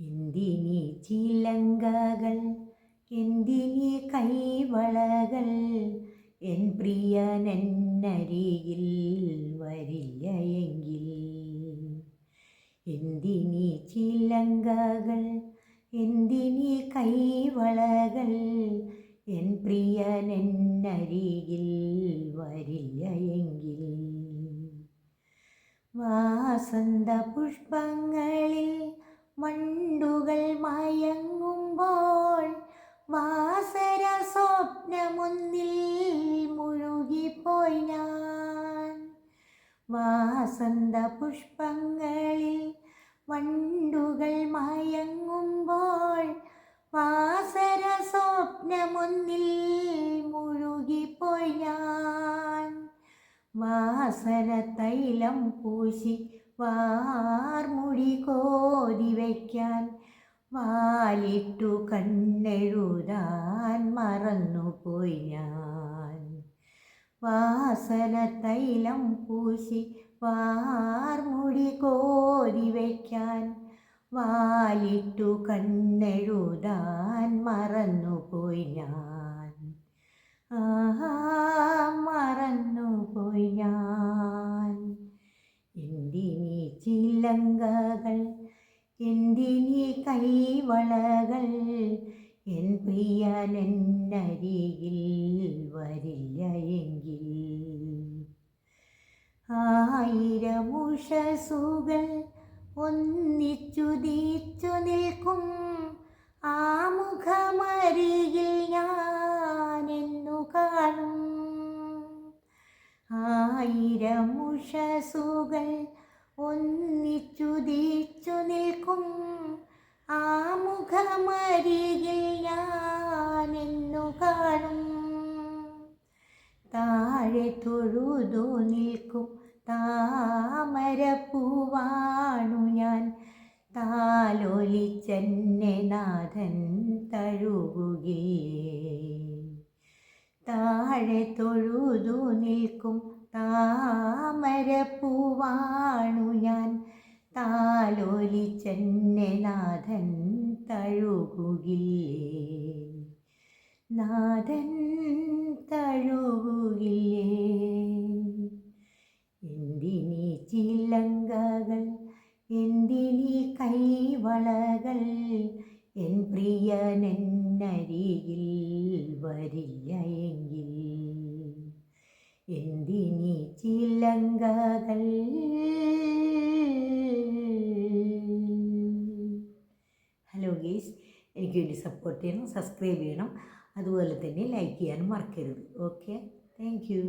എന്തിനീ ചിലങ്കകൾ, എന്തിനീ കൈവളകൾ, എൻ പ്രിയനെന്നരികിൽ വരില്ല എങ്കിൽ. എന്തിനീ ചിലങ്കകൾ, എന്തിനീ കൈവളകൾ, എൻ പ്രിയനെന്നരികിൽ വരില്ല എങ്കിൽ. വാസന്ത പുഷ്പങ്ങളിൽ വണ്ടുകൾ മയങ്ങുമ്പോൾ വാസര സ്വപ്നമൊന്നിൽ മുഴുകിപ്പോയി ഞാൻ. വാസന്ത പുഷ്പങ്ങളിൽ വണ്ടുകൾ മയങ്ങുമ്പോൾ വാസര സ്വപ്നമൊന്നിൽ മുഴുകിപ്പോയി ഞാൻ. വാസന തൈലം പൂശി വാർമുടി കോതി വയ്ക്കാൻ വാലിട്ടു കണ്ണെഴുതാൻ മറന്നുപോയി ഞാൻ. വാസന തൈലം പൂശി വാർമുടി കോതി വയ്ക്കാൻ വാലിട്ടു കണ്ണെഴുതാൻ മറന്നുപോയി ഞാൻ. മറന്നുപോയി ഞാൻ. എന്തിനീ ചിലങ്കകൾ, എന്തിനീ കൈവളകൾ, എൻ പ്രിയനെന്നരികിൽ വരില്ല എങ്കിൽ. ആയിരം ഉഷസ്സുകൾ ഒന്നിച്ചുദിച്ചു നിൽക്കും ആ മുഖമരികിൽ ഞാനെന്നു കാണും. ആയിരം ഉഷസ്സുകൾ ഒന്നിച്ചുദിച്ചു നിൽക്കും ആ മുഖമരികിൽ ഞാനെന്നു കാണും. താഴെ തൊഴുതു നിൽക്കും താമരപ്പൂവാണു ഞാൻ, താലോലിച്ചെന്നെ നാഥൻ തഴുകുകില്ലേ. താഴെ തൊഴുതു നിൽക്കും താമരപ്പൂവാണു ഞാൻ, താലോലിച്ചെന്നെ നാഥൻ തഴുകുകില്ലേ. നാഥൻ തഴുകുകില്ലേ. എന്തിനീ ചിലങ്കകൾ, എന്തിനീ കൈവളകൾ, എൻ പ്രിയനെന്നരികിൽ വരില്ല എങ്കിൽ. എന്തിനീ ചിലങ്കകൾ. ഹലോ ഗൈസ്, എനിക്ക് വേണ്ടി സപ്പോർട്ട് ചെയ്യണം, സബ്സ്ക്രൈബ് ചെയ്യണം, അതുപോലെ തന്നെ ലൈക്ക് ചെയ്യാനും മറക്കരുത്. Okay, thank you.